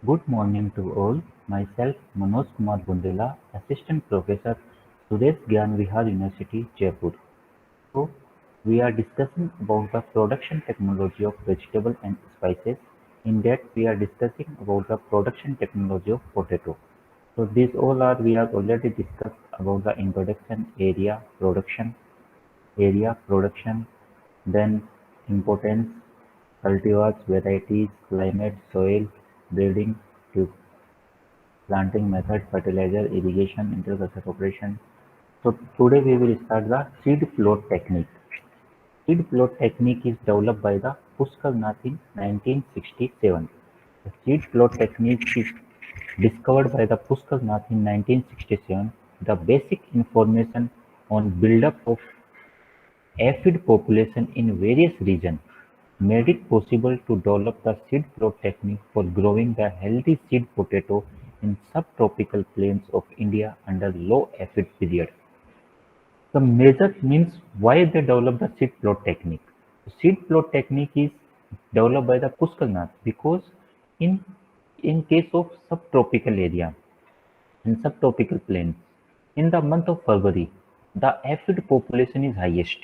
Good morning to all. Myself, Manoj Kumar Bundela, Assistant Professor, Suresh Gyan Vihar University, Jaipur. So, we are discussing about the production technology of vegetable and spices. In that, we are discussing about the production technology of potato. So, these all are we have already discussed about the introduction, area, production, then importance, cultivars, varieties, climate, soil, breeding, planting method, fertilizer, irrigation, interculture operation. So today we will start the seed float technique. Seed float technique is developed by the Pushkar Nath in 1967. The seed float technique is discovered by the Pushkar Nath in 1967. The basic information on buildup of aphid population in various regions made it possible to develop the seed float technique for growing the healthy seed potato in subtropical plains of India under low aphid period. The major means why they developed the seed plot technique. The seed plot technique is developed by the Pushkar Nath because in in case of subtropical area in subtropical plains, in the month of February, the aphid population is highest.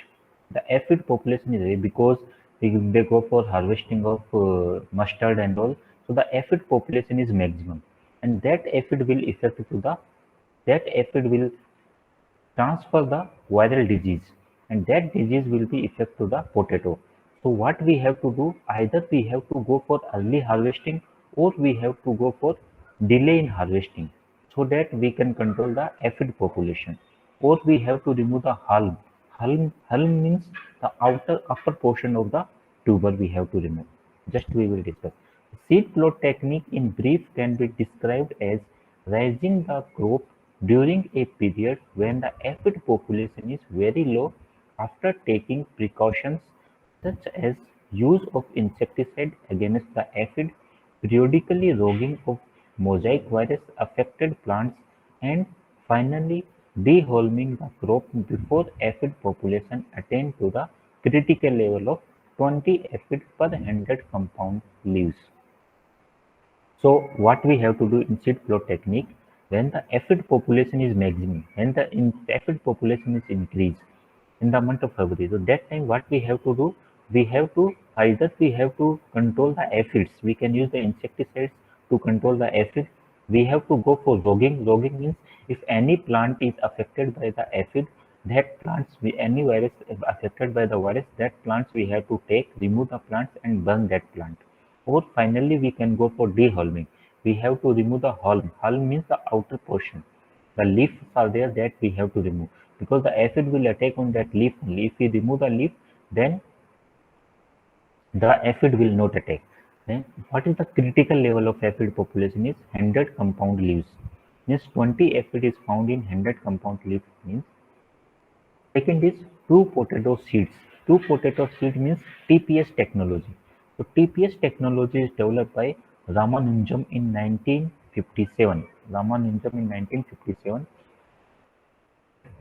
The aphid population is high because they go for harvesting of mustard and all. So the aphid population is maximum, and that aphid will transfer the viral disease, and that disease will be effect to the potato. So what we have to do, either we have to go for early harvesting or we have to go for delay in harvesting, so that we can control the aphid population, or we have to remove the hulm means the outer upper portion of the tuber we have to remove. Just we will discuss. Seed plot technique in brief can be described as raising the crop during a period when the aphid population is very low after taking precautions such as use of insecticide against the aphid, periodically roguing of mosaic virus affected plants, and finally deholming the crop before aphid population attain to the critical level of 20 aphid per 100 compound leaves. So what we have to do in seed plot technique, when the aphid population is maximum, when aphid population is increased in the month of February, so that time what we have to do, we have to control the aphids. We can use the insecticides to control the aphid. We have to go for roguing. Roguing means if any plant is affected by the aphid, any virus is affected by the virus, that plants we have to remove the plants and burn that plant. Or finally, we can go for deholming. We have to remove the hulm. Hulm means the outer portion. The leaves are there that we have to remove because the aphid will attack on that leaf only. If we remove the leaf, then the aphid will not attack. Then what is the critical level of aphid population is 100 compound leaves. Means 20 aphid is found in 100 compound leaves means. Second is true potato seeds. True potato seed means TPS technology. So TPS technology is developed by Ramanujam in 1957. Ramanujam in 1957.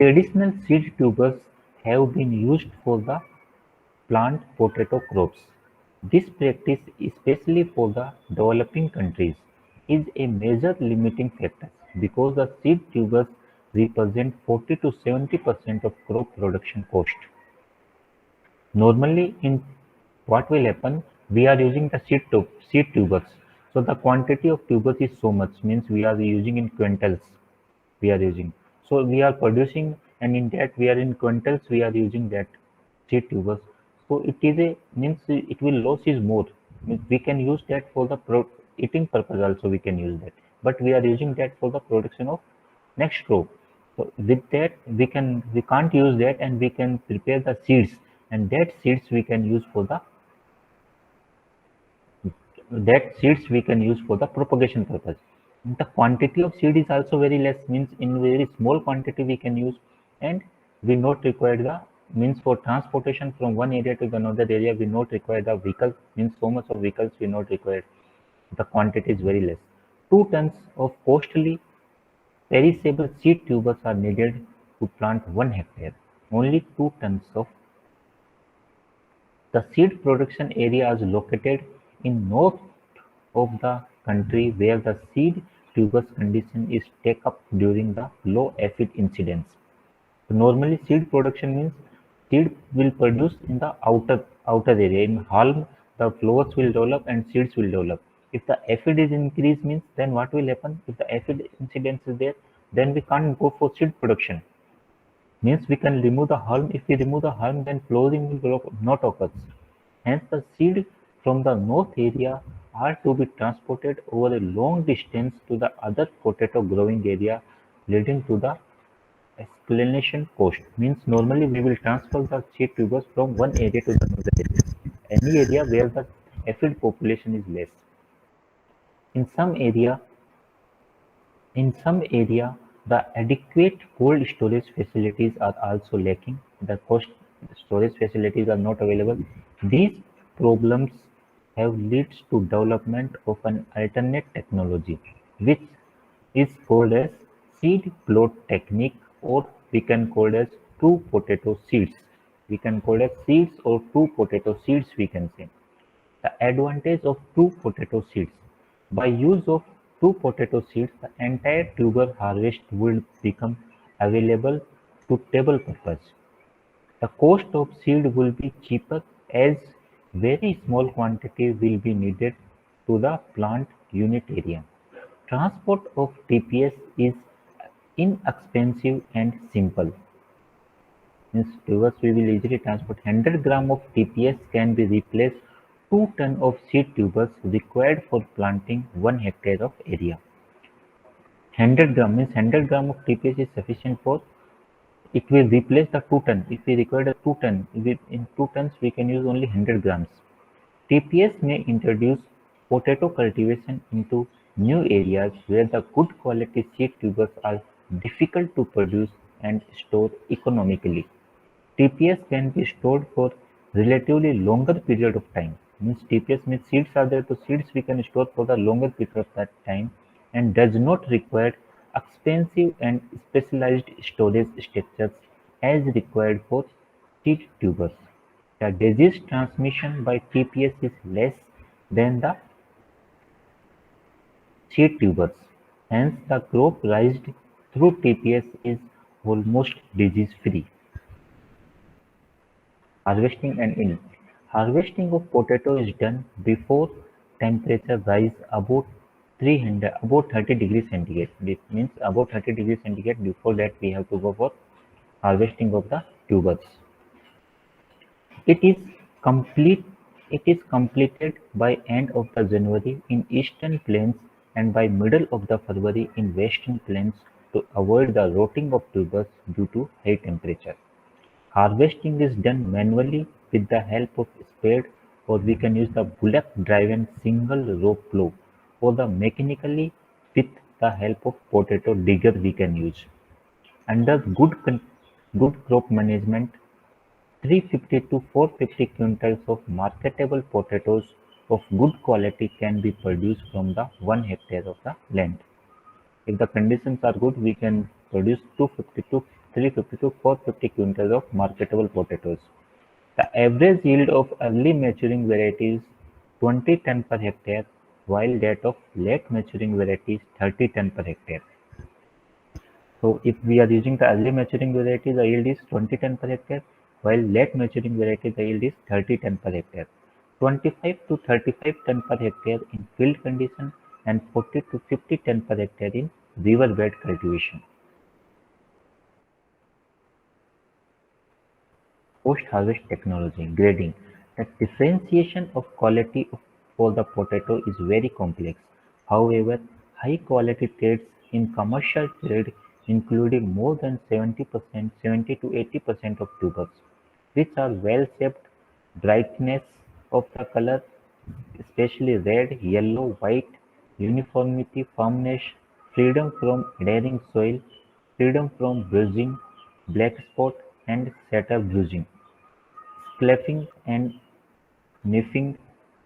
Traditional seed tubers have been used for the plant potato crops. This practice, especially for the developing countries, is a major limiting factor because the seed tubers represent 40 to 70% of crop production cost. Normally, in what will happen, we are using the seed tubers. So the quantity of tubers is so much, means we are using in quintals. We are using. So we are producing, and in that we are in quintals. We are using that seed tubers. So it is a means it will loss is more. Means we can use that for the eating purpose also we can use that. But we are using that for the production of next crop. So with that we can't use that, and we can prepare the seeds, and that seeds we can use for the propagation purpose. The quantity of seed is also very less, means in very small quantity we can use, and we not require the means for transportation from one area to another area we not require the vehicle, means so much of vehicles we not require. The quantity is very less. 2 tons of costly perishable seed tubers are needed to plant 1 hectare. Only 2 tons of the seed production area is located in north of the country where the seed tubers condition is take up during the low aphid incidence. So normally seed production means seed will produce in the outer area. In halm, the flowers will develop and seeds will develop. If the aphid is increased means then what will happen? If the aphid incidence is there, then we can't go for seed production. Means we can remove the hulm. If we remove the hulm, then flowering will not occur. Hence, the seed from the north area are to be transported over a long distance to the other potato growing area, leading to the exclination coast. Means normally we will transfer the seed tubers from one area to the another area. Any area where the aphid population is less. In some area, in some area, the adequate cold storage facilities are also lacking. The cold storage facilities are not available. These problems have led to development of an alternate technology, which is called as seed plot technique, or we can call as two potato seeds. We can call it seeds or two potato seeds, we can say. The advantage of two potato seeds: by use of two potato seeds, the entire tuber harvest would become available to table purpose. The cost of seed will be cheaper as very small quantity will be needed to the plant unit area. Transport of TPS is inexpensive and simple. Means tubers we will easily transport. 100 gram of TPS can be replaced 2 ton of seed tubers required for planting 1 hectare of area. 100 gram means 100 gram of TPS is sufficient for, it will replace the 2 ton. If we require a 2 ton, in 2 tons we can use only 100 grams. TPS may introduce potato cultivation into new areas where the good quality seed tubers are difficult to produce and store economically. TPS can be stored for relatively longer period of time. Means TPS means seeds are there, so seeds we can store for the longer period of that time and does not require expensive and specialized storage structures as required for seed tubers. The disease transmission by TPS is less than the seed tubers. Hence, the crop raised through TPS is almost disease-free. Harvesting and yield: harvesting of potato is done before temperature rise about 30 degrees centigrade. This means about 30 degrees centigrade. Before that, we have to go for harvesting of the tubers. It is complete. It is completed by end of the January in eastern plains and by middle of the February in western plains to avoid the rotting of tubers due to high temperature. Harvesting is done manually with the help of spade, or we can use the bullock-driven single-row plow, or the mechanically with the help of potato digger we can use. Under good crop management, 350 to 450 quintals of marketable potatoes of good quality can be produced from the 1 hectare of the land. If the conditions are good, we can produce 250 to 350 to 450 quintals of marketable potatoes. The average yield of early maturing varieties 20 ton per hectare, while that of late maturing varieties 30 ton per hectare. So if we are using the early maturing varieties, the yield is 20 ton per hectare, while late maturing varieties, the yield is 30 ton per hectare. 25 to 35 ton per hectare in field condition and 40 to 50 ton per hectare in riverbed cultivation. Post-harvest technology: grading. The differentiation of quality for the potato is very complex. However, high-quality traits in commercial trade, including more than 70%, 70 to 80% of tubers, which are well-shaped, brightness of the color, especially red, yellow, white, uniformity, firmness, freedom from adhering soil, freedom from bruising, black spot and setter bruising, scraping and nipping,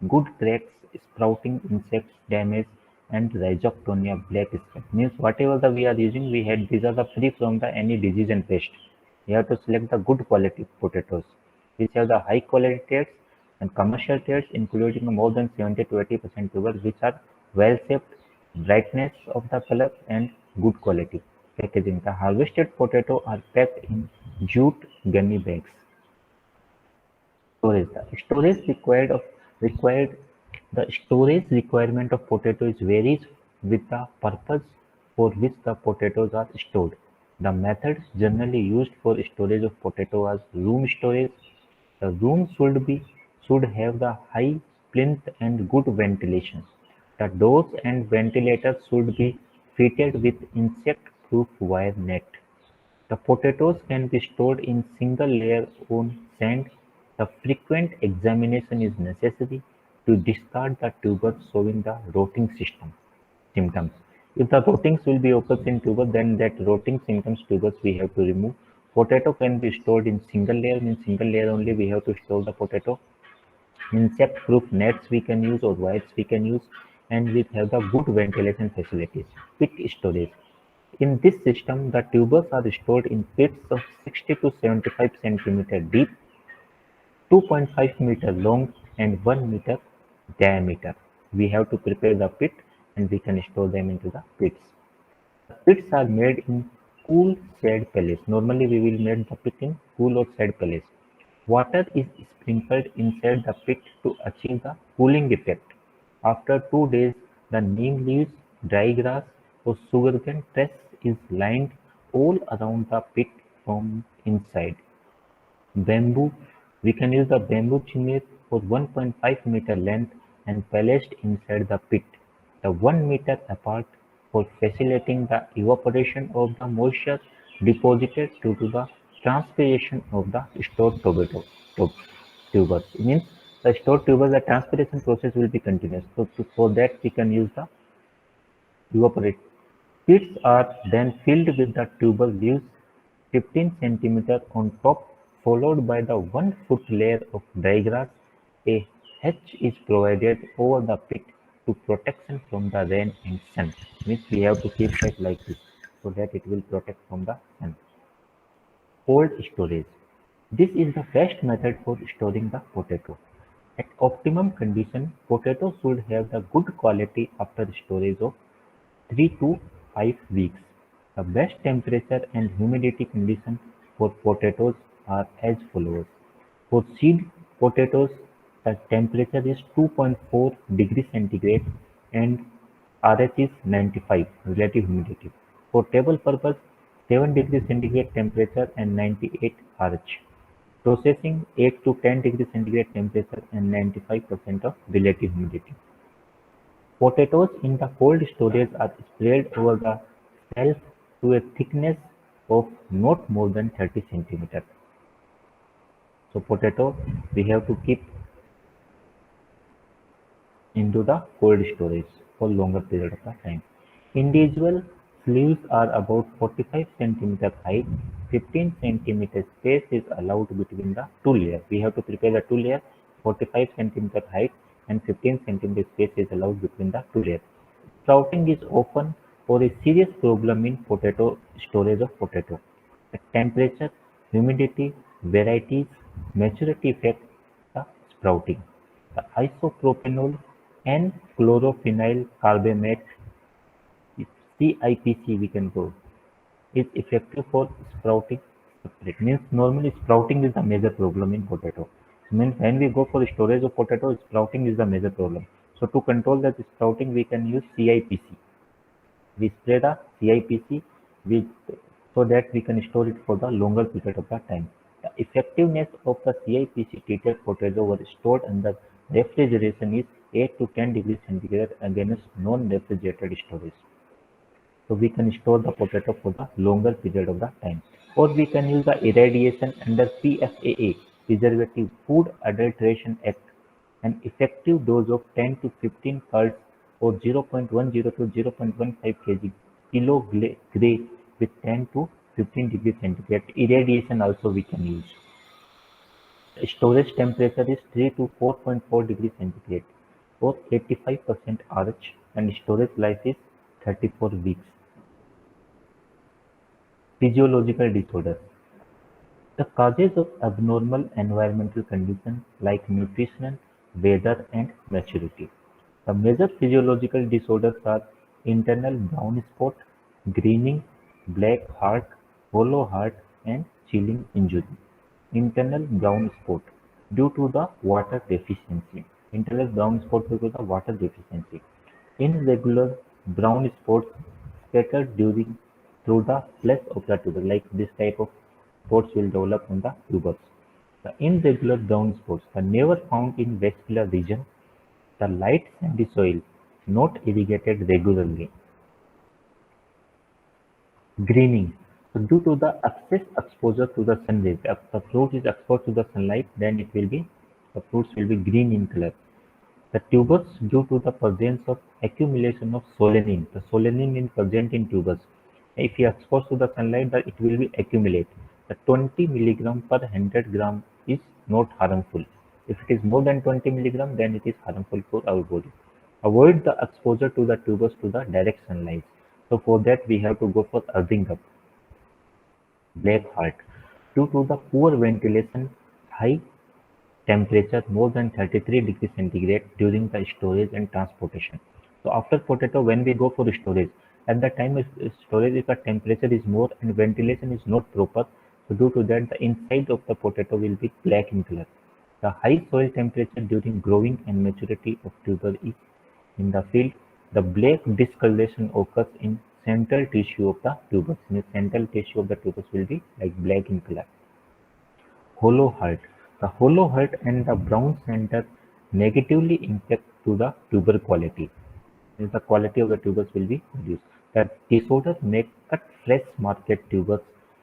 good cracks, sprouting insects damage, and rhizoctonia black spot. Means whatever we are using, we had these are the free from the any disease and pest. We have to select the good quality potatoes, which have the high quality traits and commercial traits, including more than 70 to 80% tubers, which are well-shaped, brightness of the color, and good quality packaging. The harvested potato are packed in jute gunny bags. Storage. The storage requirement of potatoes varies with the purpose for which the potatoes are stored. The methods generally used for storage of potato are room storage. The room should have the high plinth and good ventilation. The doors and ventilators should be fitted with insect-proof wire net. The potatoes can be stored in single layer on sand. The frequent examination is necessary to discard the tubers showing the rotting symptoms. If the rottings will be occurs in tuber, then that rotting symptoms tubers we have to remove. Potato can be stored in single layer. In single layer only we have to store the potato. Insect-proof nets we can use or wires we can use, and we have the good ventilation facilities. Pit storage. In this system, the tubers are stored in pits of 60 to 75 centimeter deep, 2.5-meter long, and 1 meter diameter. We have to prepare the pit and we can store them into the pits. The pits are made in cool shade palace. Normally we will make the pit in cool or shade palace. Water is sprinkled inside the pit to achieve the cooling effect. After 2 days, the neem leaves, dry grass, or sugarcane press is lined all around the pit from inside. Bamboo: we can use the bamboo chimneys for 1.5-meter length and placed inside the pit, the 1 meter apart, for facilitating the evaporation of the moisture deposited due to the transpiration of the stored tub- tubers. It means the stored tubers, the transpiration process will be continuous. So for that we can use the evaporate. Pits are then filled with the tuber leaves 15 centimeters on top, followed by the 1 foot layer of dry grass. A hedge is provided over the pit to protection from the rain and sun. Means we have to keep that like this so that it will protect from the sun. Cold storage. This is the best method for storing the potato. At optimum condition, potatoes should have the good quality after storage of 3 to 5 weeks. The best temperature and humidity conditions for potatoes are as follows. For seed potatoes, the temperature is 2.4 degrees centigrade and RH is 95 relative humidity. For table purpose, 7 degrees centigrade temperature and 98 RH. Processing, 8 to 10 degrees centigrade temperature and 95% of relative humidity. Potatoes in the cold storage are spread over the shelf to a thickness of not more than 30 centimeters. So potato we have to keep into the cold storage for longer period of the time. Individual sleeves are about 45 centimeter height. 15 centimeter space is allowed between the two layers. We have to prepare the two layers. 45 centimeter height and 15 centimeter space is allowed between the two layers. Sprouting is often or a serious problem in potato storage of potato. The temperature, humidity, varieties, maturity affect the sprouting. The isopropanol and chlorophenyl carbamate (CIPC) we can go is effective for sprouting separate. Means normally sprouting is the major problem in potato. Means when we go for storage of potato, sprouting is the major problem. So to control that sprouting, we can use CIPC. We spray the CIPC with, so that we can store it for the longer period of the time. The effectiveness of the CIPC treated potato was stored under refrigeration is 8 to 10 degrees centigrade against non-refrigerated storage. So we can store the potato for the longer period of the time. Or we can use the irradiation under PFAA, Preservative Food Adulteration Act, an effective dose of 10 to 15 parts or 0.10 to 0.15 kg kilo gray with 10 to 15 degrees centigrade. Irradiation also we can use. The storage temperature is 3 to 4.4 degrees centigrade or 85% RH, and storage life is 34 weeks. Physiological disorders. The causes of abnormal environmental conditions like nutrition, weather, and maturity. The major physiological disorders are internal brown spot, greening, black heart, hollow heart, and chilling injury. Internal brown spot due to the water deficiency. Internal brown spot due to the water deficiency. Irregular brown spots scattered during through the flesh of the tuber, like this type of spots will develop on the tubers. The irregular brown spots are never found in vascular region. The light sandy soil, not irrigated regularly. Greening. So due to the excess exposure to the sun rays, if the fruit is exposed to the sunlight, then the fruits will be green in color. The tubers, due to the presence of accumulation of solanine, the solanine is present in tubers. If you expose to the sunlight, that it will be accumulate. The 20 milligram per 100 gram is not harmful. If it is more than 20 milligram, then it is harmful for our body. Avoid the exposure to the tubers to the direct sunlight. So for that, we have to go for earthing up. Black heart. Due to the poor ventilation, high temperature more than 33 degrees centigrade during the storage and transportation. So after potato, when we go for storage, at the time of storage, if the temperature is more and ventilation is not proper, so due to that, the inside of the potato will be black in color. The high soil temperature during growing and maturity of tuber is in the field. The black discoloration occurs in central tissue of the tubers. In the central tissue of the tubers will be like black in color. Hollow heart. The hollow heart and the brown center negatively impact to the tuber quality. The quality of the tubers will be reduced. The disorder may cut fresh market tubers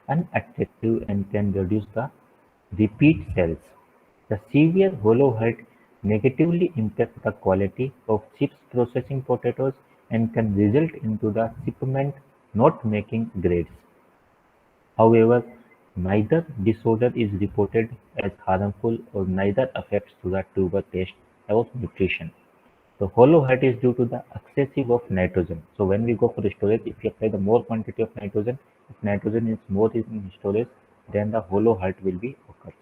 unattractive and can reduce the repeat cells. The severe hollow heart negatively impacts the quality of chips processing potatoes and can result into the shipment not making grades. However, neither disorder is reported as harmful or neither affects to the tuber taste or nutrition. So hollow heart is due to the excessive of nitrogen. So when we go for storage, if you apply the more quantity of nitrogen, if nitrogen is more in storage, then the hollow heart will be occur.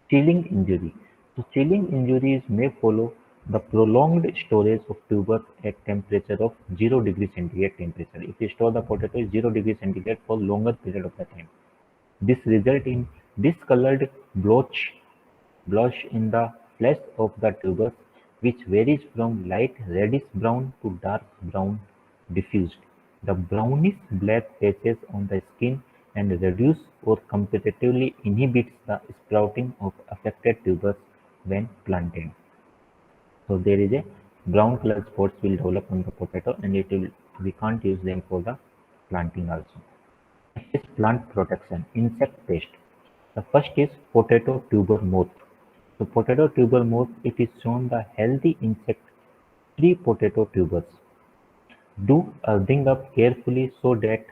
Chilling injury. So chilling injuries may follow the prolonged storage of tubers at temperature of 0 degree centigrade temperature. If you store the potato at 0 degree centigrade for longer period of the time, this results in discolored blotch in the flesh of the tubers, which varies from light reddish-brown to dark brown diffused. The brownish-black patches on the skin and reduce or comparatively inhibits the sprouting of affected tubers when planted. So there is a brown color spots will develop on the potato, and we can't use them for the planting also. Next is plant protection, insect pest. The first is potato tuber moth. So potato tuber moth, it is shown the healthy insect-free potato tubers. Do earthing up carefully so that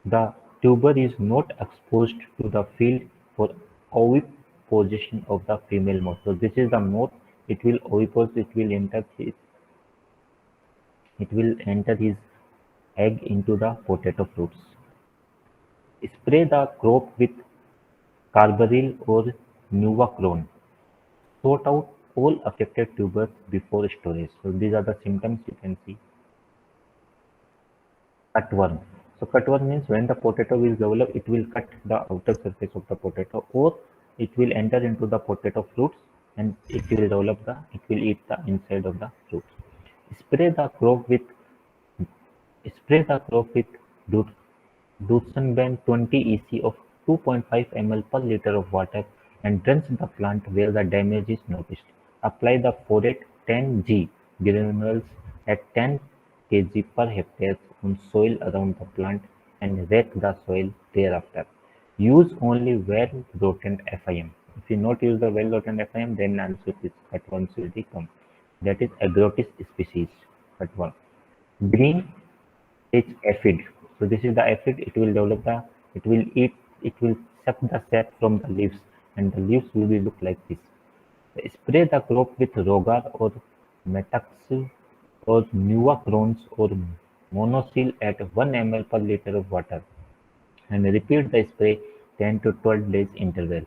the tuber is not exposed to the field for oviposition of the female moth. So this is the moth. It will ovipose. It will enter his egg into the potato fruits. Spray the crop with carbaryl or nuvacron. Sort out all affected tubers before storage. So these are the symptoms you can see. Cutworm. So cutworm means when the potato will develop, it will cut the outer surface of the potato, or it will enter into the potato fruits and it will eat the inside of the fruits. Spray the crop with Spray the crop with Duxanban 20 EC of 2.5 ml per liter of water and drench the plant where the damage is noticed. Apply the Forate 10G granules at 10 kg per hectare on soil around the plant and rake the soil thereafter. Use only well-rotten FIM. If you not use the well-rotten FIM, then also this cutworms will become. That is Agrotis species cutworm. Green is aphid. So this is the aphid. It will eat, it will suck the sap from the leaves, and the leaves will be look like this. Spray the crop with Rogar or Metax or Nuvacrons or Monosil at 1 ml per liter of water and repeat the spray 10 to 12 days interval.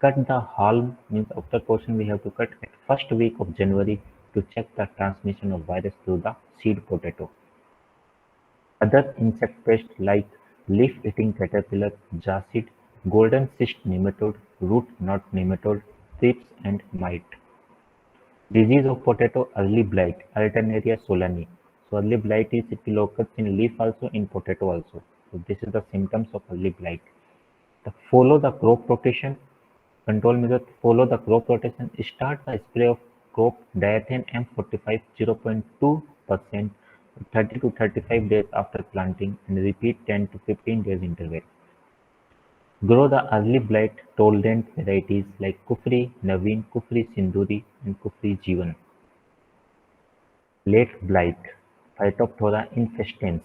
Cut the halm means after portion we have to cut at first week of January to check the transmission of virus through the seed potato. Other insect pests like leaf-eating caterpillar, jacid, golden cyst nematode, root knot nematode, thrips and mite. Disease of potato: early blight, Alternaria solani. So early blight is it will occur in leaf also, in potato also. So this is the symptoms of early blight. Follow the crop rotation. Control method: follow the crop rotation. Start the spray of crop diathane M45 0.2% 30 to 35 days after planting and repeat 10 to 15 days interval. Grow the early blight tolerant varieties like Kufri Naveen, Kufri Sinduri and Kufri Jeevan. Late blight, Phytophthora infestans.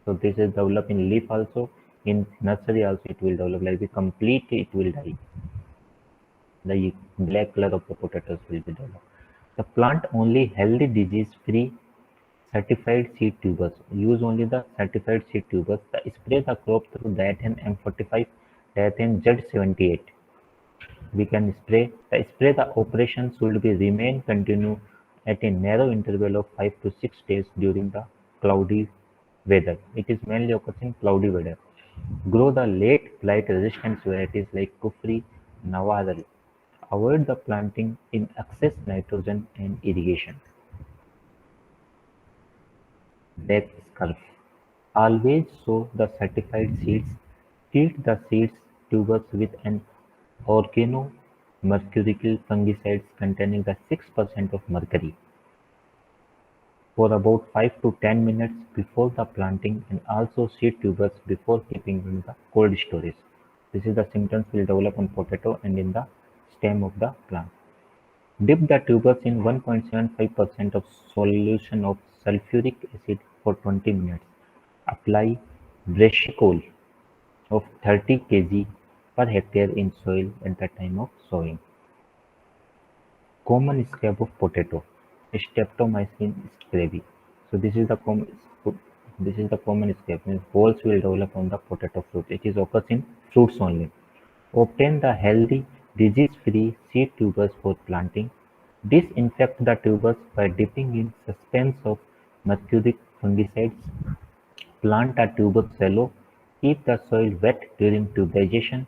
So this is developed in leaf also, in nursery also it will develop, like the complete it will die. The black color of the potatoes will be developed. The plant only healthy disease-free certified seed tubers. Use only the certified seed tubers. Spray the crop through diathane M45, diathane Z78. We can spray the operation should be remain continue at a narrow interval of 5 to 6 days during the cloudy weather. It is mainly occurs in cloudy weather. Grow the late blight resistant varieties like Kufri, Navaral. Avoid the planting in excess nitrogen and irrigation. Death scarf. Always sow the certified seeds. Treat the seeds tubers with an organomercurial fungicides containing the 6% of mercury for about 5 to 10 minutes before the planting, and also seed tubers before keeping in the cold storage. This is the symptoms will develop on potato and in the stem of the plant. Dip the tubers in 1.75% of solution of sulfuric acid for 20 minutes. Apply brassicol of 30 kg per hectare in soil at the time of sowing. Common scab of potato, Streptomycin scabri. So this is the common scab. Means holes will develop on the potato fruit. It is occurs in fruits only. Obtain the healthy, disease-free seed tubers for planting. Disinfect the tubers by dipping in suspense of mercuric fungicides. Plant the tubers shallow. Keep the soil wet during tubization.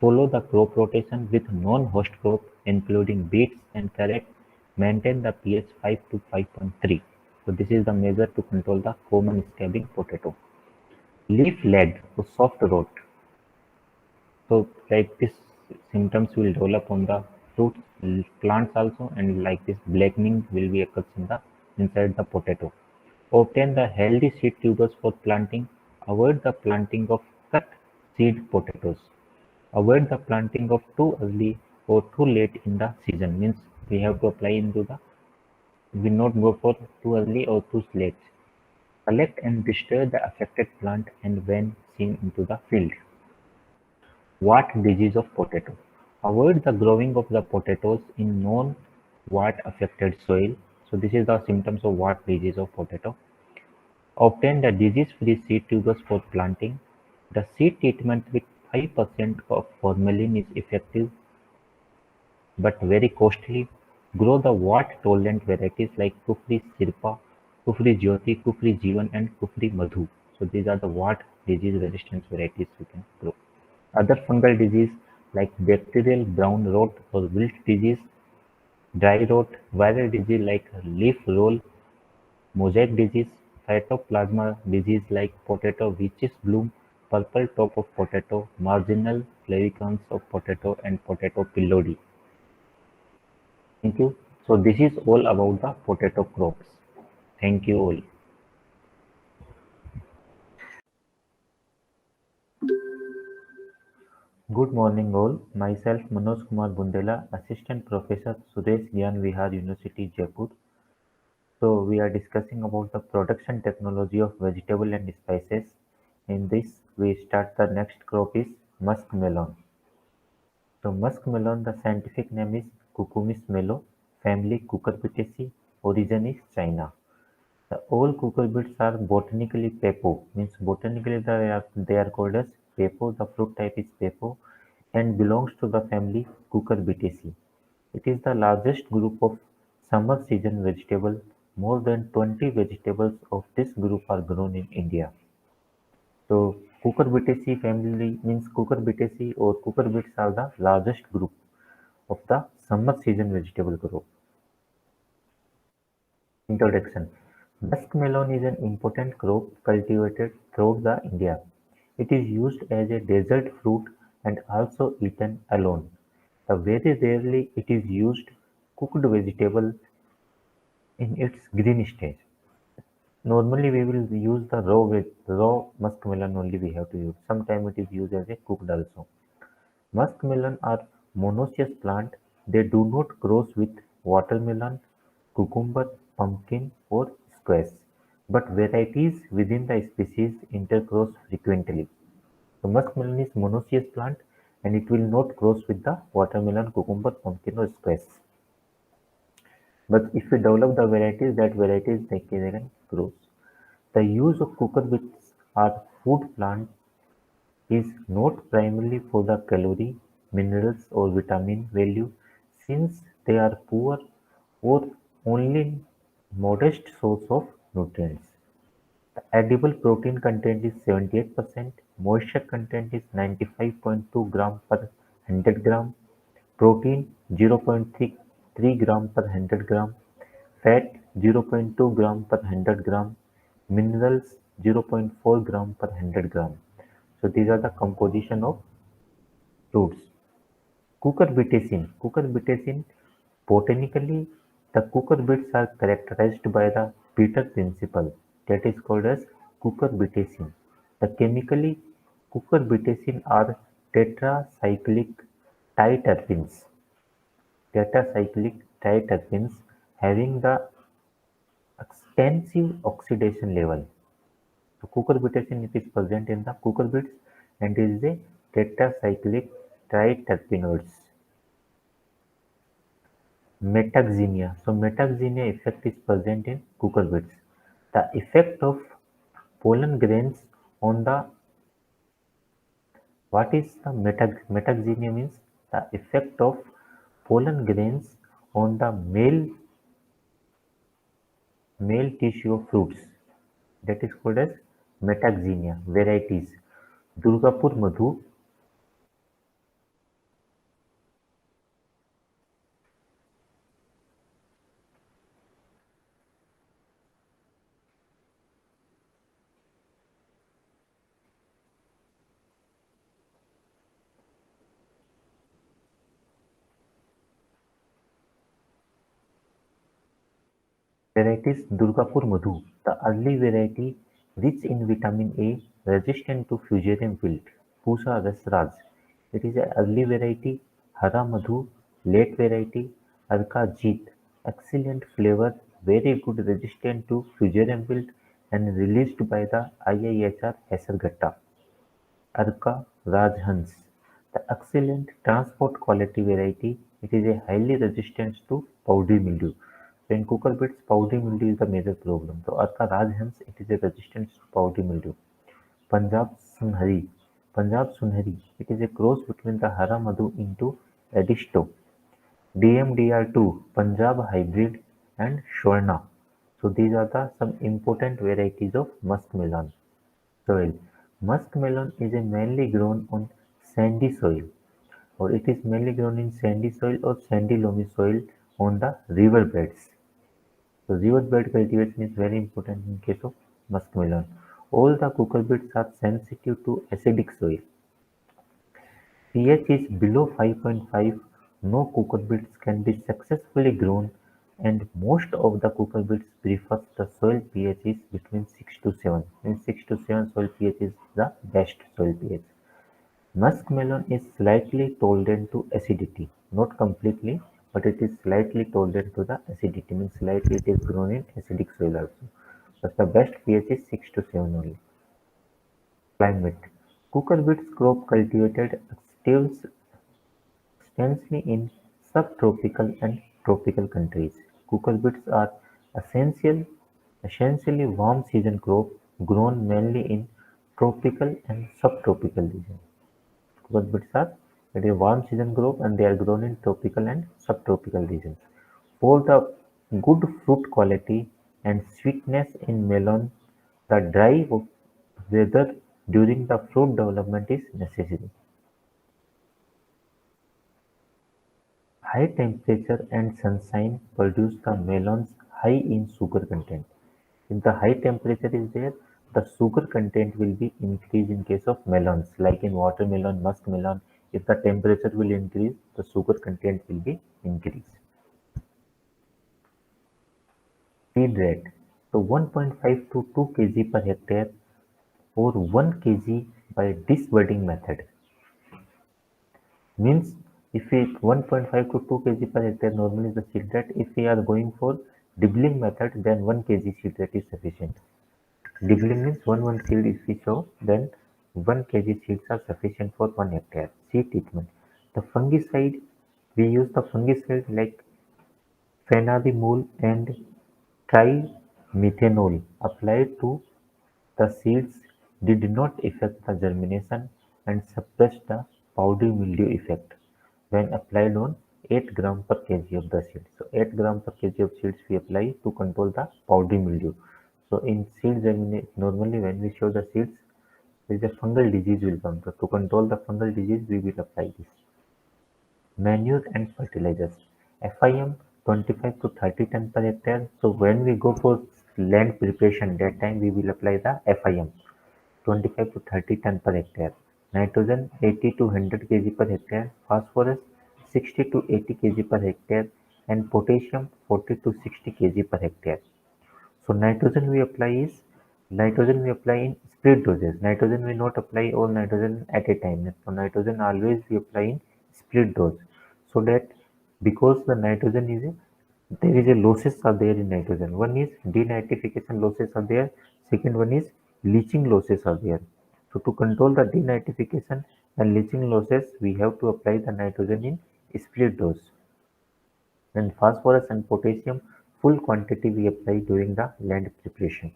Follow the crop rotation with non-host crop including beets and carrot. Maintain the pH 5 to 5.3. So this is the measure to control the common scabbing potato. Leaf lead or soft rot. So like this symptoms will develop on the fruit plants also, and like this blackening will be occurs in the inside the potato. Obtain the healthy seed tubers for planting. Avoid the planting of cut seed potatoes. Avoid the planting of too early or too late in the season. Means we have to apply into the, we not go for too early or too late. Collect and destroy the affected plant and when seen into the field. Wart disease of potato. Avoid the growing of the potatoes in non-wart affected soil. So this is the symptoms of wart disease of potato. Obtain the disease-free seed tubers for planting. The seed treatment with 5% of formalin is effective but very costly. Grow the wart-tolerant varieties like Kufri Sirpa, Kufri Jyoti, Kufri Jeevan and Kufri Madhu. So these are the wart disease resistance varieties we can grow. Other fungal disease like bacterial brown rot or wilt disease, dry rot, viral disease like leaf roll, mosaic disease, phytoplasma disease like potato witch's bloom, purple top of potato, marginal flavicans of potato and potato pillodi. Thank you. So this is all about the potato crops. Thank you all. Good morning all. Myself Manoj Kumar Bundela, Assistant Professor Suresh Gyan Vihar University, Jaipur. So we are discussing about the production technology of vegetable and spices. In this, we start the next crop is muskmelon. So muskmelon, the scientific name is Cucumis melo, family Cucurbitaceae, origin is China. The all cucurbites are botanically pepo, means botanically they are called as pepo. The fruit type is pepo and belongs to the family Cucurbitaceae. It is the largest group of summer season vegetable. More than 20 vegetables of this group are grown in India. So Cucurbitaceae family means Cucurbitaceae or cucurbits are the largest group of the summer season vegetable group. Introduction: Muskmelon is an important crop cultivated throughout the India. It is used as a dessert fruit and also eaten alone. Very rarely it is used cooked vegetable in its green stage. Normally we will use the raw muskmelon only we have to use. Sometimes it is used as a cooked also. Muskmelon are monoecious plant. They do not cross with watermelon, cucumber, pumpkin or squash, but varieties within the species intercross frequently. The muskmelon is monoecious plant and it will not cross with the watermelon, cucumber, pumpkin or squash. But if we develop the varieties, that varieties they can grow. The use of cucurbits are food plant is not primarily for the calorie, minerals or vitamin value since they are poor or only modest source of nutrients. The edible protein content is 78%, moisture content is 95.2 gram per 100 gram, protein 0.3 gram per 100 gram, fat 0.2 gram per 100 gram, minerals 0.4 gram per 100 gram. So these are the composition of fruits. Cucurbitacin. Botanically, the cucurbits are characterized by the bitter principle that is called as cucurbitacin. The chemically, cucurbitacin are tetracyclic triterpenes. Tetracyclic triterpenes having the extensive oxidation level. So cucurbitacin it is present in the cucurbits and is a tetracyclic triterpenoids. Metaxenia. So metaxenia effect is present in cucurbits. The effect of pollen grains on the what is the metaxenia means the effect of pollen grains on the male tissue of fruits that is called as metaxenia varieties. Durgapur Madhu. Varieties Durgapur Madhu, the early variety rich in vitamin A, resistant to fusarium wilt. Pusa Rasraj, it is an early variety. Hara Madhu, late variety. Arka Jeet, excellent flavor, very good resistant to fusarium wilt and released by the IIHR Hasarghatta. Arka Rajhans, the excellent transport quality variety. It is a highly resistant to powdery mildew. So in cucurbits, powdery mildew is the major problem. So Arka Rajhans, it is a resistance to powdery mildew. Punjab Sunhari. Punjab Sunhari, it is a cross between the Hara Madhu into Edisto. DMDR2, Punjab Hybrid and Shorna. So these are the some important varieties of muskmelon. Soil. Muskmelon is a mainly grown on sandy soil, or it is mainly grown in sandy soil or sandy loamy soil on the river beds. So river bed cultivation is very important in case of muskmelon. All the cucurbits are sensitive to acidic soil. pH is below 5.5, no cucurbits can be successfully grown and most of the cucurbits prefers the soil pH is between 6 to 7. In 6 to 7 soil pH is the best soil pH. Muskmelon is slightly tolerant to acidity, not completely, but it is slightly tolerant to the acidity, means slightly it is grown in acidic soil also. But the best pH is 6 to 7 only. Climate. Cucurbits crop cultivated extensively in subtropical and tropical countries. Cucurbits are essentially warm season crop grown mainly in tropical and subtropical regions. Cucurbits are a warm season crop and they are grown in tropical and subtropical regions. For the good fruit quality and sweetness in melon, the dry weather during the fruit development is necessary. High temperature and sunshine produce the melons high in sugar content. If the high temperature is there, the sugar content will be increased in case of melons, like in watermelon, muskmelon. If the temperature will increase, the sugar content will be increased. Seed rate. So 1.5 to 2 kg per hectare or 1 kg by disbudding method. Means if we 1.5 to 2 kg per hectare normally the seed rate. If we are going for dibbling method, then 1 kg seed rate is sufficient. Dibbling means one seed if we sow, then 1 kg seeds are sufficient for 1 hectare. Seed treatment. The fungicide, we use the fungicide like fenadimol and trimethanol applied to the seeds did not affect the germination and suppressed the powdery mildew effect when applied on 8 gram per kg of the seed. So 8 gram per kg of seeds we apply to control the powdery mildew. So in seed germination, normally when we show the seeds, there is a fungal disease will come. So to control the fungal disease, we will apply this. Manure and fertilizers. FIM 25 to 30 ton per hectare. So when we go for land preparation, that time we will apply the FIM 25 to 30 ton per hectare. Nitrogen 80 to 100 kg per hectare. Phosphorus 60 to 80 kg per hectare and potassium 40 to 60 kg per hectare. So nitrogen we apply in split doses. Nitrogen we not apply all nitrogen at a time. So nitrogen always we apply in split dose. So that because the nitrogen is there is a losses are there in nitrogen. One is denitrification losses are there. Second one is leaching losses are there. So to control the denitrification and leaching losses, we have to apply the nitrogen in split dose. Then phosphorus and potassium full quantity we apply during the land preparation.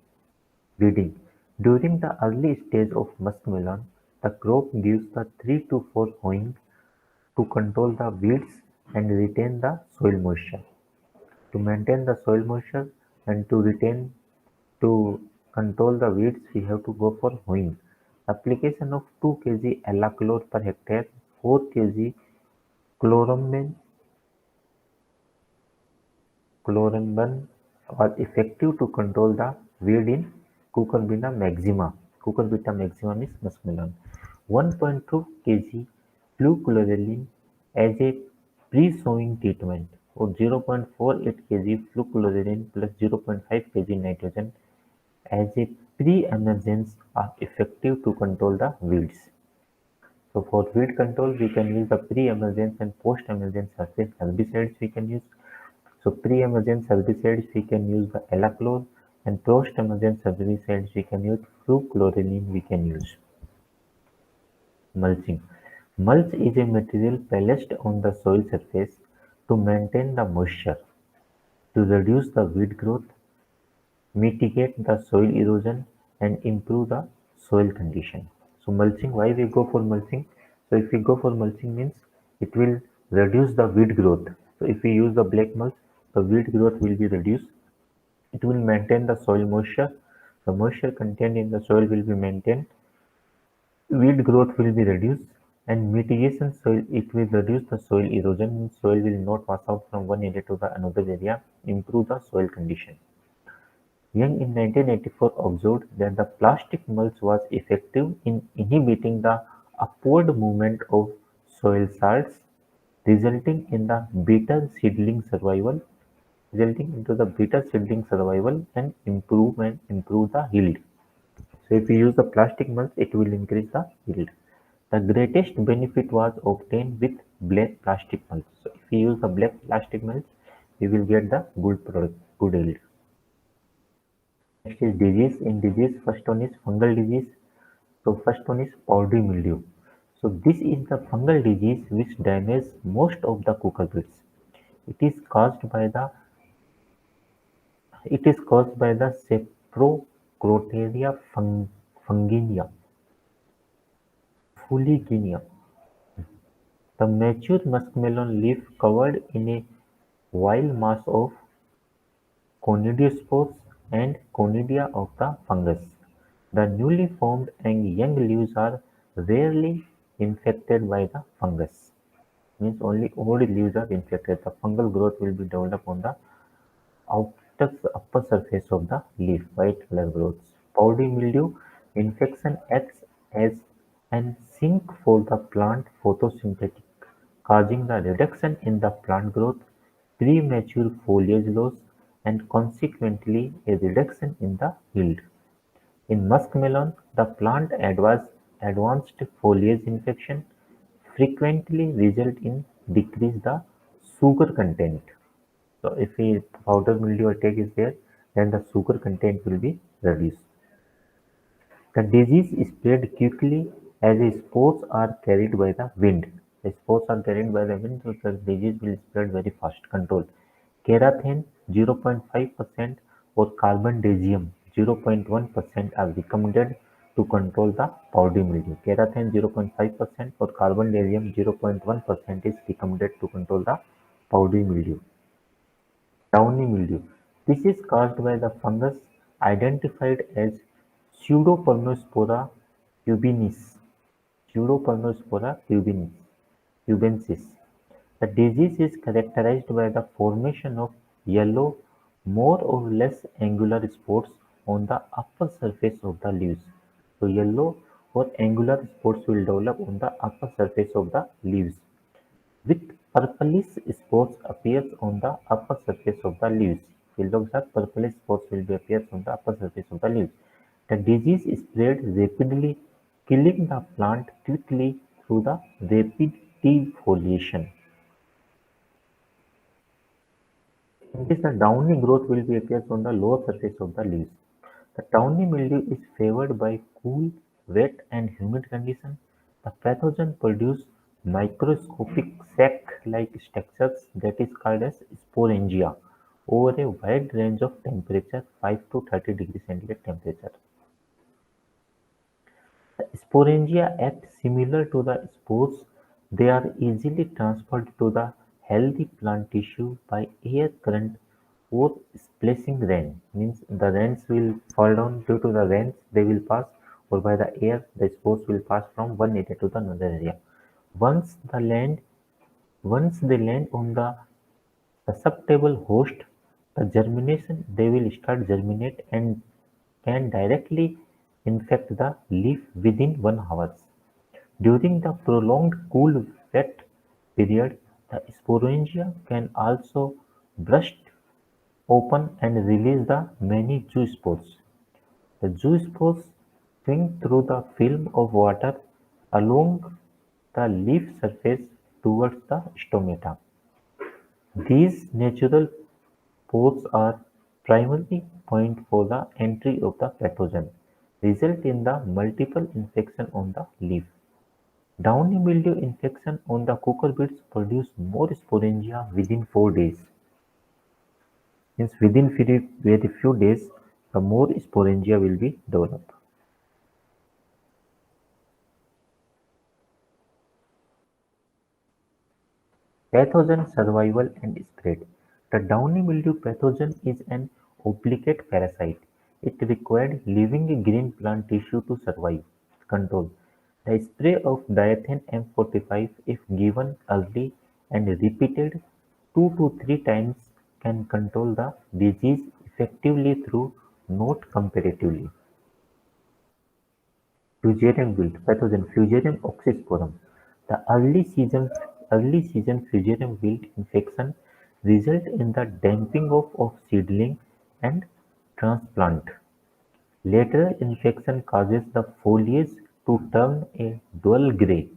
Weeding. During the early stage of muskmelon, the crop gives the 3 to 4 hoeing to control the weeds and retain the soil moisture. To maintain the soil moisture and to control the weeds, we have to go for hoeing. Application of 2 kg Alachlor per hectare, 4 kg chloramine Chloramban was effective to control the weed in Cucurbita maxima. Cucurbita maxima means muskmelon. 1.2 kg flucloxylin as a pre-sowing treatment or 0.48 kg flucloxylin plus 0.5 kg nitrogen as a pre-emergence are effective to control the weeds. So for weed control, we can use the pre-emergence and post-emergence herbicides we can use. So pre-emergence herbicides we can use the Elachlor and post-emergence herbicides we can use flucloxylin we can use. Mulching. Mulch is a material placed on the soil surface to maintain the moisture, to reduce the weed growth, mitigate the soil erosion and improve the soil condition. So mulching, why we go for mulching? So if we go for mulching means it will reduce the weed growth. So if we use the black mulch, the weed growth will be reduced. It will maintain the soil moisture. The moisture content in the soil will be maintained. Weed growth will be reduced and mitigation soil it will reduce the soil erosion. Soil will not pass out from one area to the another area, improve the soil condition. Young in 1984 observed that the plastic mulch was effective in inhibiting the upward movement of soil salts, resulting in the better seedling survival, resulting into the better seedling survival and improve the yield. So if we use the plastic mulch, it will increase the yield. The greatest benefit was obtained with black plastic mulch. So if we use the black plastic mulch, we will get the good product, good yield. Next is disease. In disease, first one is fungal disease. So first one is powdery mildew. So this is the fungal disease which damages most of the cucurbits. It is caused by the Saprocroteria funginia, fuliginia. The mature muskmelon leaf covered in a wild mass of conidiospores, and conidia of the fungus. The newly formed and young leaves are rarely infected by the fungus. Means only old leaves are infected. The fungal growth will be developed on the outer upper surface of the leaf, white color growths. Powdery mildew infection acts as an sink for the plant photosynthetic, causing the reduction in the plant growth, premature foliage loss, and consequently a reduction in the yield. In muskmelon, the plant advanced foliage infection frequently result in decrease the sugar content. So if a powder mildew attack is there, then the sugar content will be reduced. The disease spread quickly as the spores are carried by the wind. The spores are carried by the wind, so the disease will spread very fast. Control. Kerathane 0.5% or carbendazim 0.1% are recommended to control the powdery mildew. Kerathane 0.5% or carbendazim 0.1% is recommended to control the powdery mildew. Downy mildew: This is caused by the fungus identified as Pseudopermospora cubensis. Pseudopermospora cubensis. The disease is characterized by the formation of yellow, more or less angular spots on the upper surface of the leaves. So yellow or angular spots will develop on the upper surface of the leaves, with purplish spots appears on the upper surface of the leaves. Yellow or purplish spots will be appears on the upper surface of the leaves. The disease spread rapidly, killing the plant quickly through the rapid defoliation. In this, the downy growth will be appears on the lower surface of the leaves. The downy mildew is favored by cool, wet and humid conditions. The pathogen produces microscopic sac-like structures that is called as sporangia over a wide range of temperature 5 to 30 degrees centigrade temperature. The sporangia act similar to the spores; they are easily transferred to the healthy plant tissue by air current or splashing rain. Means the rains will fall down, due to the rains they will pass, or by the air the spores will pass from one area to the another area. Once the land Once they land on the susceptible host, the germination they will start germinate and can directly infect the leaf within 1 hour. During the prolonged cool wet period, the sporangia can also burst open and release the many zoospores. The zoospores swing through the film of water along the leaf surface towards the stomata. These natural pores are primary point for the entry of the pathogen, result in the multiple infection on the leaf. Downy mildew infection on the cucurbits produce more sporangia within 4 days. Means within very few days, the more sporangia will be developed. Pathogen survival and spread. The downy mildew pathogen is an obligate parasite. It required living green plant tissue to survive. Control. The spray of diethane M45, if given early and repeated 2 to 3 times, can control the disease effectively through not comparatively. Fusarium wilt pathogen Fusarium oxysporum. The early season Fusarium wilt infection result in the damping of seedling and transplant. Later infection causes the foliage to turn a dull grey,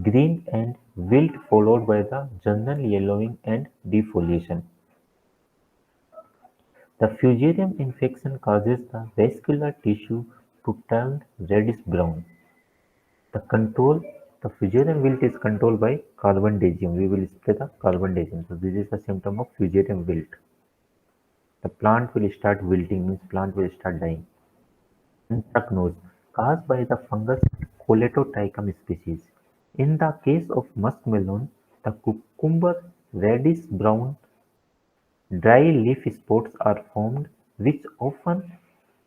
green and wilt followed by the general yellowing and defoliation. The Fusarium infection causes the vascular tissue to turn reddish-brown. The control the Fusarium wilt is controlled by carbendazim. We will spray the carbendazim. So this is the symptom of Fusarium wilt. The plant will start wilting, means plant will start dying. Anthracnose caused by the fungus Coletotrichum species. In the case of muskmelon, the cucumber reddish brown Dry leaf spots are formed, which often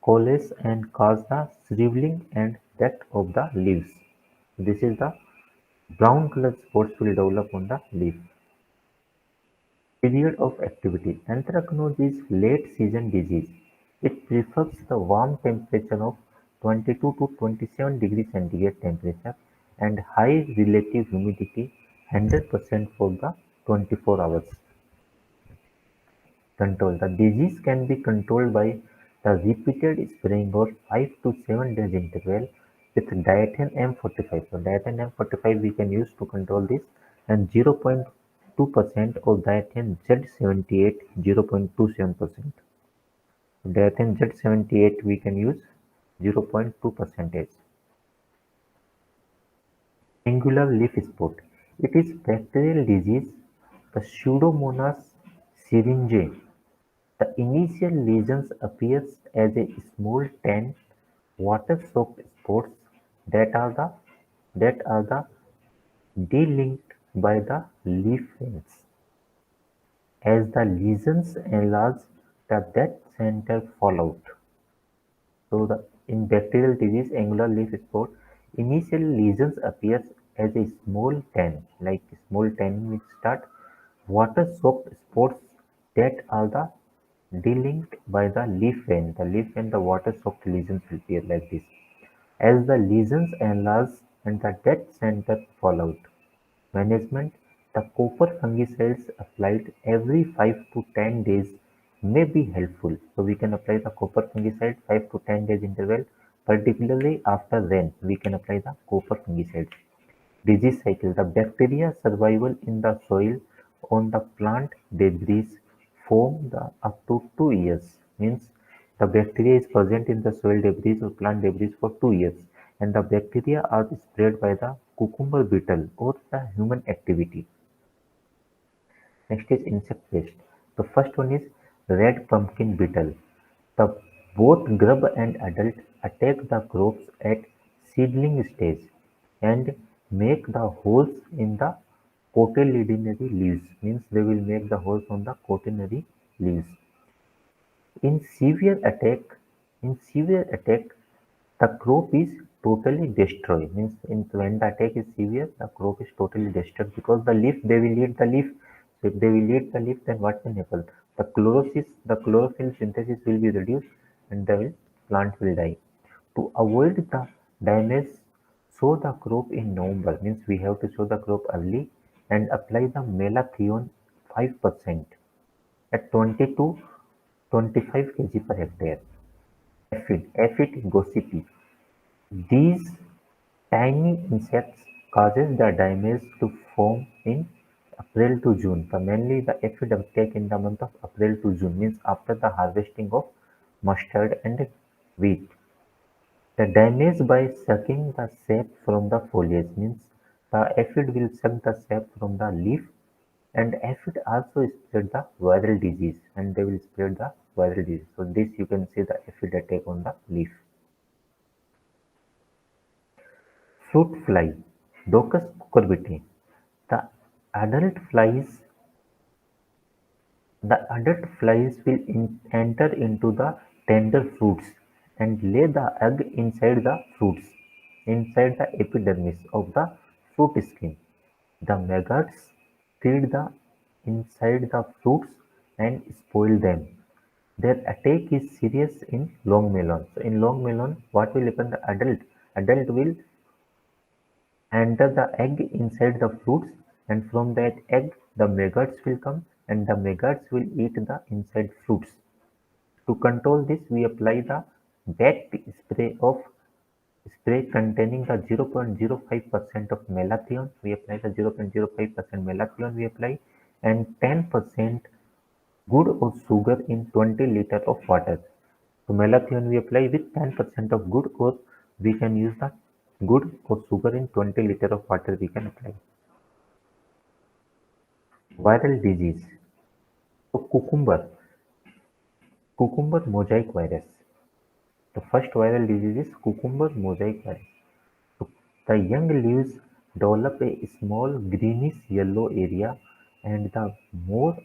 coalesce and cause the shriveling and death of the leaves. This is the brown color spots will develop on the leaf. Period of activity: Anthracnose is late-season disease. It prefers the warm temperature of 22 to 27 degrees centigrade temperature and high relative humidity 100% for the 24 hours. Control: The disease can be controlled by the repeated spraying or 5 to 7 days interval with diethane M45. So diethane M45 we can use to control this, and 0.2% of diethane Z78 0.27%. Diethane Z78 we can use 0.2 percentage. Angular leaf spot. It is bacterial disease, the Pseudomonas syringae. The initial lesions appears as a small tan, water-soaked spots that are the that are the delinked by the leaf veins. As the lesions enlarge, the dead center fall out. So in bacterial disease, angular leaf spot, initial lesions appears as a small tan, like small tan which start water-soaked spots that are the delinked by the leaf vein. The leaf vein, the water-soaked lesions will appear like this. As the lesions enlarge and the dead center fall out. Management: The copper fungicides applied every 5 to 10 days may be helpful. So we can apply the copper fungicide 5 to 10 days interval, particularly after rain. We can apply the copper fungicide. Disease cycle: The bacteria survival in the soil on the plant debris form the up to 2 years. Means the bacteria is present in the soil debris or plant debris for 2 years, and the bacteria are spread by the cucumber beetle or the human activity. Next is insect pest. The first one is red pumpkin beetle. The both grub and adult attack the crops at seedling stage and make the holes in the cotyledonary leaves. Means they will make the holes on the cotyledonary leaves. In severe attack, in severe attack, the crop is totally destroyed. Means when the attack is severe, the crop is totally destroyed because the leaf, they will eat the leaf. So if they will eat the leaf, then what can happen? The chlorophyll synthesis will be reduced and plant will die. To avoid the damage, sow the crop in November. Means we have to sow the crop early and apply the malathion 5% at 20 to 25 kg per hectare. Aphid gossypii. These tiny insects causes the damage to form in April to June. The mainly the aphid attack in the month of April to June, means after the harvesting of mustard and wheat. The damage by sucking the sap from the foliage, means the aphid will suck the sap from the leaf, and aphid also spread the viral disease, and they will spread the viral disease. So this you can see the aphid attack on the leaf. Fruit fly, Docus cucurbitae. The adult flies the adult flies will enter into the tender fruits and lay the egg inside the fruits, inside the epidermis of the fruit skin. The maggots feed the inside the fruits and spoil them. Their attack is serious in long melon. So in long melon, what will happen? The adult will enter the egg inside the fruits, and from that egg the maggots will come and the maggots will eat the inside fruits. To control this, we apply the backed spray containing the 0.05% of malathion. We apply the 0.05% malathion we apply, and 10% good or sugar in 20 liter of water. So malathion we apply with 10% of good, or we can use the good or sugar in 20 liter of water we can apply. Viral disease. So cucumber mosaic virus. The first viral disease is cucumber mosaic virus. So the young leaves develop a small greenish yellow area, and the more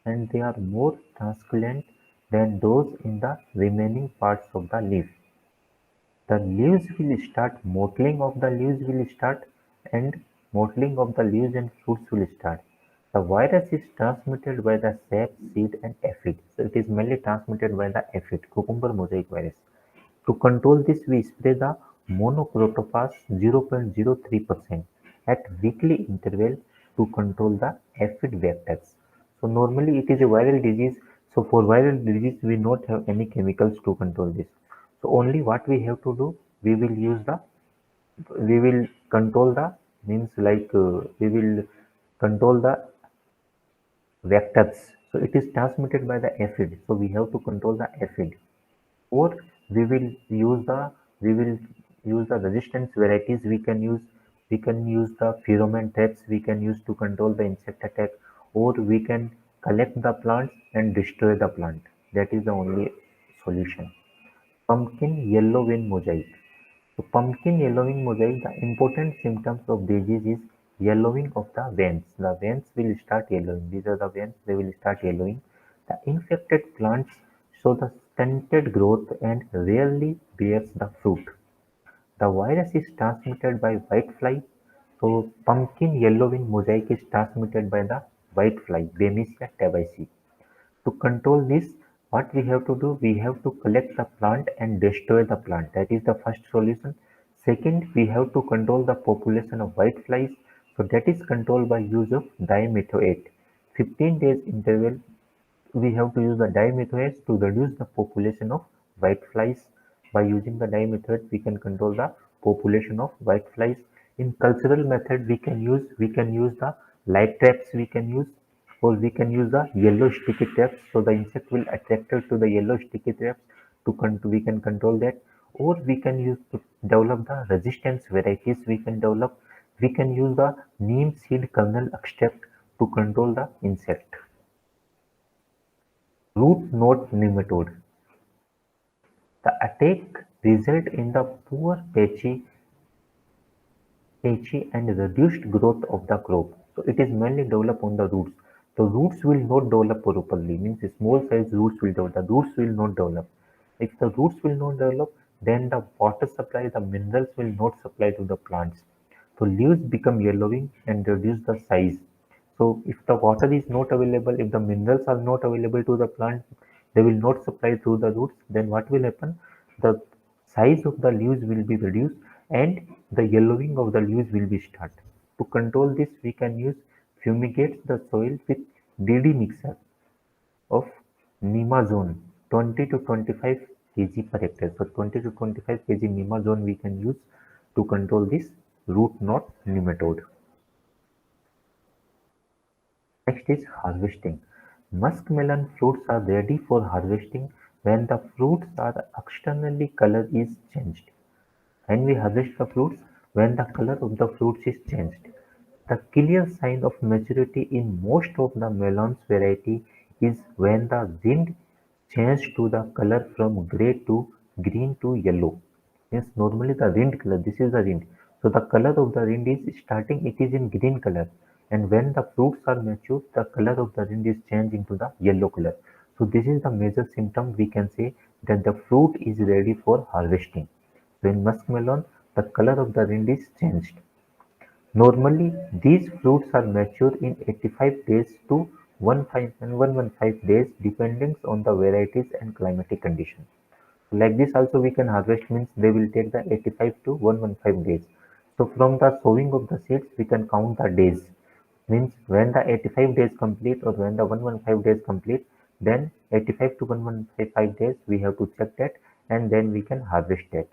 and they are more translucent than those in the remaining parts of the leaf. The leaves will start mottling of the leaves will start and mottling of the leaves and fruits will start. The virus is transmitted by the sap, seed and aphid. So it is mainly transmitted by the aphid, cucumber mosaic virus. To control this, we spray the monocrotophos 0.03% at weekly interval to control the aphid vectors. So normally it is a viral disease. So for viral disease, we not have any chemicals to control this. So only what we have to do, we will control the means like we will control the vectors. So it is transmitted by the aphid. So we have to control the aphid. Or we will use the we will use the resistance varieties. We can use the pheromone traps we can use to control the insect attack, or we can collect the plants and destroy the plant. That is the only solution. Pumpkin yellowing mosaic. So pumpkin yellowing mosaic, the important symptoms of disease is yellowing of the veins. The veins will start yellowing. These are the veins, they will start yellowing. The infected plants show the stunted growth and rarely bears the fruit. The virus is transmitted by whitefly. So pumpkin yellowing mosaic is transmitted by the whitefly, Bemisia tabaci. To control this, what we have to do, we have to collect the plant and destroy the plant. That is the first solution. Second, we have to control the population of white flies. So that is controlled by use of dimethoate. 15 days interval, we have to use the dimethoate to reduce the population of white flies. By using the dimethoate, we can control the population of white flies. In cultural method, we can use the light traps we can use, or we can use the yellow sticky traps. So the insect will attracted to the yellow sticky traps we can control that. Or we can use to develop the resistance varieties. We can use the neem seed kernel extract to control the insect. Root knot nematode. The attack result in the poor patchy and reduced growth of the crop. So it is mainly developed on the roots. The roots will not develop properly, means small size roots will develop. The roots will not develop. If the roots will not develop, then the water supply, the minerals will not supply to the plants. So leaves become yellowing and reduce the size. So if the water is not available, if the minerals are not available to the plant, they will not supply through the roots. Then what will happen? The size of the leaves will be reduced and the yellowing of the leaves will be start. To control this, we can use fumigate the soil with DD mixture of Nimazone 20 to 25 kg per hectare. So 20 to 25 kg Nimazone we can use to control this root knot nematode. Next is harvesting. Muskmelon fruits are ready for harvesting when the fruits are externally color is changed. When we harvest the fruits, when the color of the fruits is changed. The clear sign of maturity in most of the melons variety is when the rind changes to the color from gray to green to yellow. Yes, normally the rind color, this is the rind. So the color of the rind is starting, it is in green color. And when the fruits are mature, the color of the rind is changing to the yellow color. So this is the major symptom we can say that the fruit is ready for harvesting. When muskmelon, the color of the rind is changed. Normally, these fruits are mature in 85 days to 115 days depending on the varieties and climatic conditions. Like this also we can harvest means they will take the 85 to 115 days. So from the sowing of the seeds we can count the days. Means when the 85 days complete or when the 115 days complete, then 85 to 115 days we have to check that and then we can harvest that.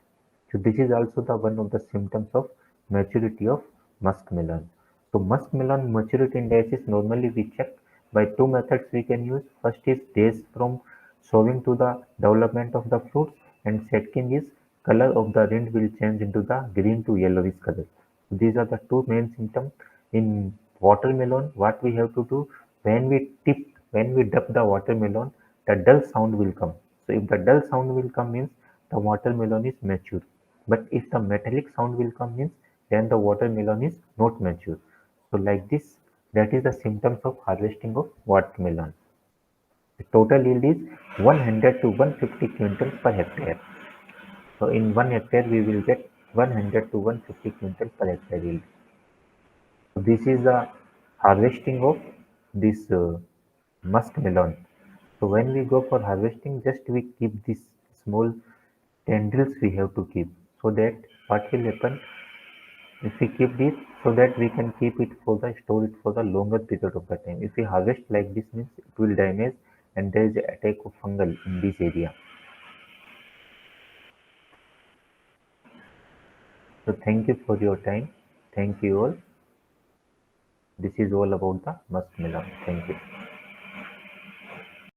So this is also the one of the symptoms of maturity of muskmelon. So muskmelon maturity index is normally we check by two methods we can use. First is days from sowing to the development of the fruits, and second is color of the rind will change into the green to yellowish color. So these are the two main symptoms. In watermelon, what we have to do, when we dip the watermelon, the dull sound will come. So if the dull sound will come means the watermelon is mature. But if the metallic sound will come means then the watermelon is not mature. So like this, that is the symptoms of harvesting of watermelon. The total yield is 100 to 150 quintals per hectare. So in 1 hectare we will get 100 to 150 quintals per hectare yield. So this is the harvesting of this musk melon. So when we go for harvesting, just we keep this small tendrils we have to keep, so that what will happen if we keep this, so that we can keep it for the store it for the longer period of the time. If we harvest like this means it will damage and there is an attack of fungal in this area. So thank you for your time. Thank you all. This is all about the musk melon. Thank you.